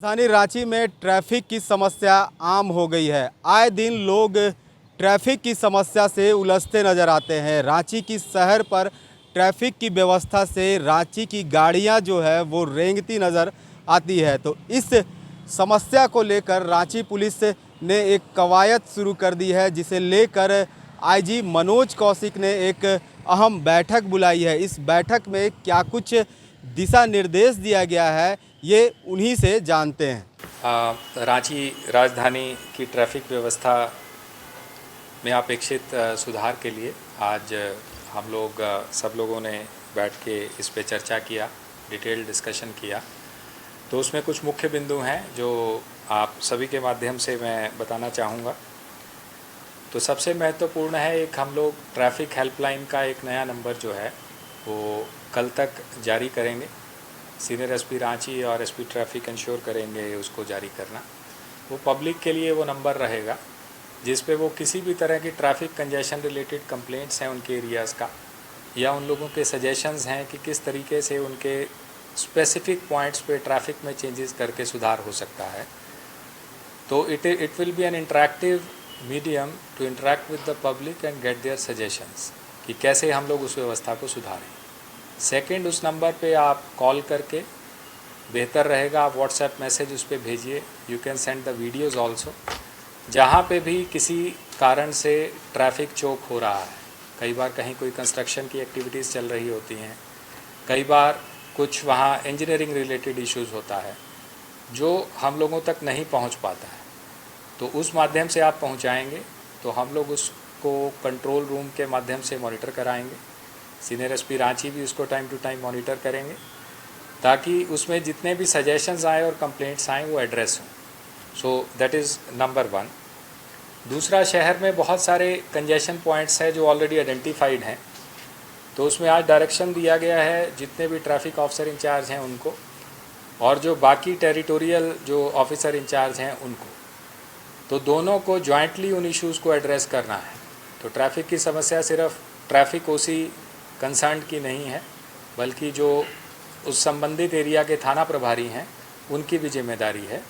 राजधानी रांची में ट्रैफिक की समस्या आम हो गई है। आए दिन लोग ट्रैफिक की समस्या से उलझते नजर आते हैं। रांची की शहर पर ट्रैफिक की व्यवस्था से रांची की गाड़ियां जो है वो रेंगती नज़र आती है। तो इस समस्या को लेकर रांची पुलिस ने एक कवायद शुरू कर दी है, जिसे लेकर आईजी मनोज कौशिक ने एक अहम बैठक बुलाई है। इस बैठक में क्या कुछ दिशा निर्देश दिया गया है, ये उन्हीं से जानते हैं। रांची राजधानी की ट्रैफिक व्यवस्था में अपेक्षित सुधार के लिए आज हम लोग सब लोगों ने बैठ के इस पे चर्चा किया, डिटेल डिस्कशन किया। तो उसमें कुछ मुख्य बिंदु हैं जो आप सभी के माध्यम से मैं बताना चाहूँगा। तो सबसे महत्वपूर्ण है, एक हम लोग ट्रैफिक हेल्पलाइन का एक नया नंबर जो है वो कल तक जारी करेंगे। सीनियर एसपी रांची और एसपी ट्रैफिक इंश्योर करेंगे उसको जारी करना। वो पब्लिक के लिए वो नंबर रहेगा जिस पे वो किसी भी तरह की ट्रैफिक कंजेशन रिलेटेड कंप्लेंट्स हैं उनके एरियाज़ का, या उन लोगों के सजेशंस हैं कि किस तरीके से उनके स्पेसिफिक पॉइंट्स पे ट्रैफिक में चेंजेस करके सुधार हो सकता है। तो it will be an interactive medium to interact with the public and get their suggestions कि कैसे हम लोग उस व्यवस्था को सुधारें। सेकंड, उस नंबर पे आप कॉल करके, बेहतर रहेगा आप व्हाट्सएप मैसेज उस पर भेजिए। You can send the videos also. जहाँ पे भी किसी कारण से ट्रैफिक चोक हो रहा है, कई बार कहीं कोई कंस्ट्रक्शन की एक्टिविटीज़ चल रही होती हैं, कई बार कुछ वहाँ इंजीनियरिंग रिलेटेड इश्यूज़ होता है जो हम लोगों तक नहीं पहुँच पाता है, तो उस माध्यम से आप पहुँचाएँगे तो हम लोग उसको कंट्रोल रूम के माध्यम से मॉनिटर कराएँगे। सीनियर एसपी रांची भी उसको टाइम टू टाइम मॉनिटर करेंगे ताकि उसमें जितने भी सजेशंस आए और कंप्लेंट्स आएँ वो एड्रेस हों। So that is number one. दूसरा, शहर में बहुत सारे कंजेशन पॉइंट्स हैं जो ऑलरेडी आइडेंटिफाइड हैं, तो उसमें आज डायरेक्शन दिया गया है जितने भी ट्रैफिक ऑफिसर इंचार्ज हैं उनको, और जो बाकी टेरिटोरियल जो ऑफिसर इंचार्ज हैं उनको, तो दोनों को जॉइंटली उन इश्यूज़ को एड्रेस करना है। तो ट्रैफिक की समस्या सिर्फ ट्रैफिक ओसी कंसर्न की नहीं है, बल्कि जो उस संबंधित एरिया के थाना प्रभारी हैं उनकी भी जिम्मेदारी है।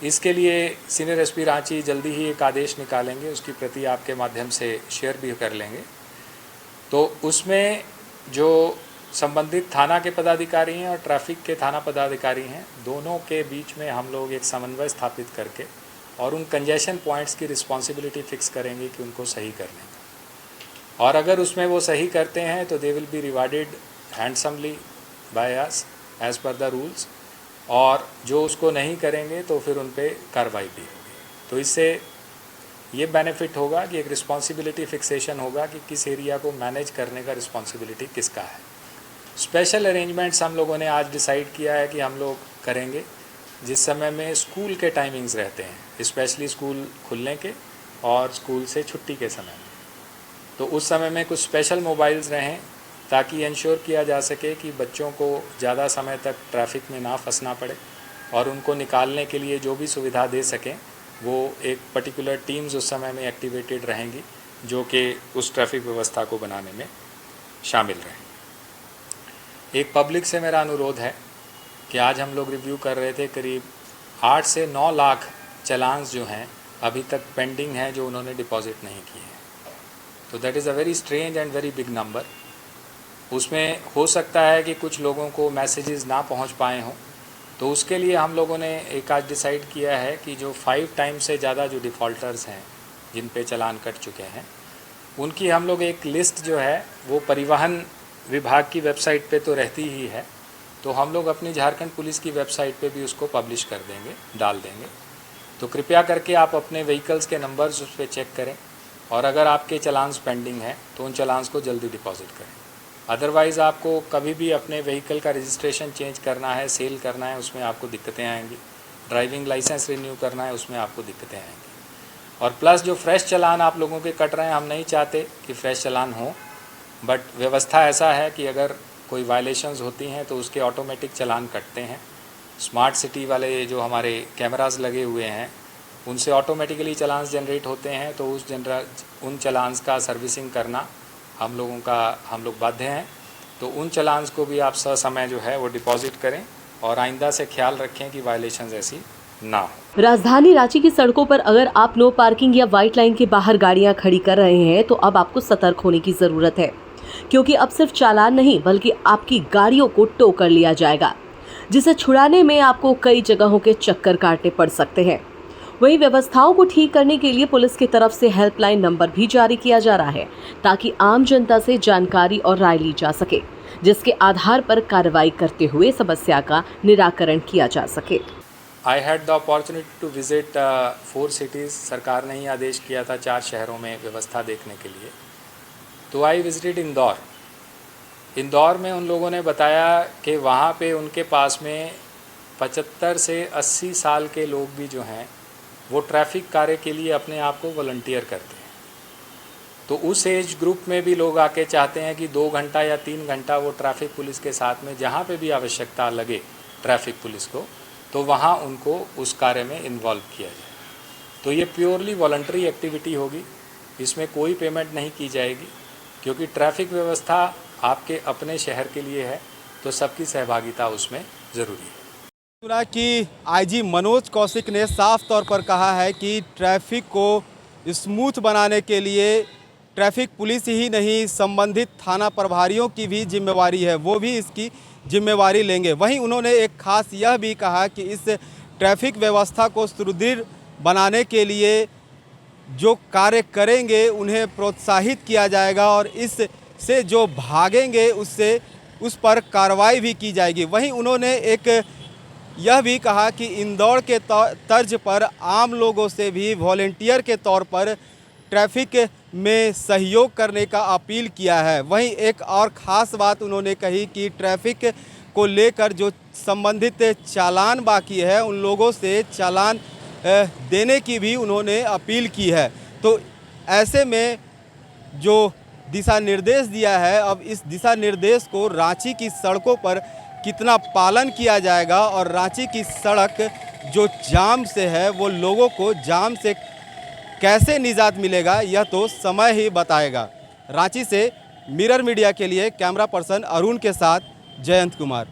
इसके लिए सीनियर एसपी रांची जल्दी ही एक आदेश निकालेंगे, उसकी प्रति आपके माध्यम से शेयर भी कर लेंगे। तो उसमें जो संबंधित थाना के पदाधिकारी हैं और ट्रैफिक के थाना पदाधिकारी हैं, दोनों के बीच में हम लोग एक समन्वय स्थापित करके और उन कंजेशन पॉइंट्स की रिस्पॉन्सिबिलिटी फिक्स करेंगे कि उनको सही करने का, और अगर उसमें वो सही करते हैं तो they will be rewarded handsomely by us as per the rules, और जो उसको नहीं करेंगे तो फिर उन पे कार्रवाई भी होगी। तो इससे ये बेनिफिट होगा कि एक रिस्पॉन्सिबिलिटी फिक्सेशन होगा कि किस एरिया को मैनेज करने का रिस्पॉन्सिबिलिटी किसका है। स्पेशल अरेंजमेंट्स हम लोगों ने आज डिसाइड किया है कि हम लोग करेंगे जिस समय में स्कूल के टाइमिंग्स रहते हैं, स्पेशली स्कूल खुलने के और स्कूल से छुट्टी के समय में, तो उस समय में कुछ स्पेशल मोबाइल्स रहें ताकि इंश्योर किया जा सके कि बच्चों को ज़्यादा समय तक ट्रैफिक में ना फंसना पड़े, और उनको निकालने के लिए जो भी सुविधा दे सकें वो एक पर्टिकुलर टीम्स उस समय में एक्टिवेटेड रहेंगी जो कि उस ट्रैफिक व्यवस्था को बनाने में शामिल रहें। एक पब्लिक से मेरा अनुरोध है कि आज हम लोग रिव्यू कर रहे थे, करीब 8 से 9 लाख चलान्स जो हैं अभी तक पेंडिंग हैं जो उन्होंने डिपॉजिट नहीं किए हैं। तो that is a very strange and very big number. उसमें हो सकता है कि कुछ लोगों को मैसेजेस ना पहुंच पाए हों, तो उसके लिए हम लोगों ने एक आज डिसाइड किया है कि जो 5 टाइम से ज़्यादा जो डिफ़ॉल्टर्स हैं जिन पे चालान कट चुके हैं, उनकी हम लोग एक लिस्ट जो है वो परिवहन विभाग की वेबसाइट पे तो रहती ही है, तो हम लोग अपनी झारखंड पुलिस की वेबसाइट पे भी उसको पब्लिश कर देंगे, डाल देंगे। तो कृपया करके आप अपने व्हीकल्स के नंबर्स उस पर चेक करें, और अगर आपके चलान्स पेंडिंग हैं तो उन चलान्स को जल्दी डिपॉजिट करें। अदरवाइज़ आपको कभी भी अपने व्हीकल का रजिस्ट्रेशन चेंज करना है, सेल करना है, उसमें आपको दिक्कतें आएंगी। ड्राइविंग लाइसेंस रिन्यू करना है, उसमें आपको दिक्कतें आएंगी। और प्लस जो फ्रेश चलान आप लोगों के कट रहे हैं, हम नहीं चाहते कि फ्रेश चलान हो, बट व्यवस्था ऐसा है कि अगर कोई वायलेशंस होती हैं तो उसके ऑटोमेटिक चलान कटते हैं। स्मार्ट सिटी वाले जो हमारे कैमरास लगे हुए हैं उनसे ऑटोमेटिकली चलान्स जनरेट होते हैं, तो उन चलान्स का सर्विसिंग करना हम लोग बाध्य हैं। तो उन चलान्स को भी आप ससमय जो है वो डिपॉजिट करें और आइंदा से ख्याल रखें कि वायलेशंस ऐसी ना हो। राजधानी रांची की सड़कों पर अगर आप नो पार्किंग या व्हाइट लाइन के बाहर गाड़ियां खड़ी कर रहे हैं तो अब आपको सतर्क होने की जरूरत है, क्योंकि अब सिर्फ चालान नहीं बल्कि आपकी गाड़ियों को टो कर लिया जाएगा, जिसे छुड़ाने में आपको कई जगहों के चक्कर काटने पड़ सकते हैं। वहीं व्यवस्थाओं को ठीक करने के लिए पुलिस की तरफ से हेल्पलाइन नंबर भी जारी किया जा रहा है, ताकि आम जनता से जानकारी और राय ली जा सके, जिसके आधार पर कार्रवाई करते हुए समस्या का निराकरण किया जा सके। I had the opportunity to visit 4 cities. सरकार ने ही आदेश किया था 4 शहरों में व्यवस्था देखने के लिए। तो आई विजिटेड इंदौर। इंदौर में उन लोगों ने बताया कि वहाँ पे उनके पास में 75 से 80 साल के लोग भी जो हैं वो ट्रैफिक कार्य के लिए अपने आप को वॉलंटियर करते हैं। तो उस एज ग्रुप में भी लोग आके चाहते हैं कि 2 घंटा या 3 घंटा वो ट्रैफिक पुलिस के साथ में जहाँ पे भी आवश्यकता लगे ट्रैफिक पुलिस को, तो वहाँ उनको उस कार्य में इन्वॉल्व किया जाए। तो ये प्योरली वॉलंटरी एक्टिविटी होगी, इसमें कोई पेमेंट नहीं की जाएगी, क्योंकि ट्रैफिक व्यवस्था आपके अपने शहर के लिए है, तो सबकी सहभागिता उसमें ज़रूरी है। सुना कि आईजी मनोज कौशिक ने साफ तौर पर कहा है कि ट्रैफिक को स्मूथ बनाने के लिए ट्रैफिक पुलिस ही नहीं, संबंधित थाना प्रभारियों की भी जिम्मेवारी है, वो भी इसकी जिम्मेवारी लेंगे। वहीं उन्होंने एक खास यह भी कहा कि इस ट्रैफिक व्यवस्था को सुदृढ़ बनाने के लिए जो कार्य करेंगे उन्हें प्रोत्साहित किया जाएगा और इससे जो भागेंगे उस पर कार्रवाई भी की जाएगी। वहीं उन्होंने एक यह भी कहा कि इंदौर के तर्ज पर आम लोगों से भी वॉलंटियर के तौर पर ट्रैफिक में सहयोग करने का अपील किया है। वहीं एक और ख़ास बात उन्होंने कही कि ट्रैफिक को लेकर जो संबंधित चालान बाकी है उन लोगों से चालान देने की भी उन्होंने अपील की है। तो ऐसे में जो दिशा निर्देश दिया है, अब इस दिशा निर्देश को रांची की सड़कों पर कितना पालन किया जाएगा और रांची की सड़क जो जाम से है वो लोगों को जाम से कैसे निजात मिलेगा, यह तो समय ही बताएगा। रांची से मिरर मीडिया के लिए कैमरा पर्सन अरुण के साथ जयंत कुमार।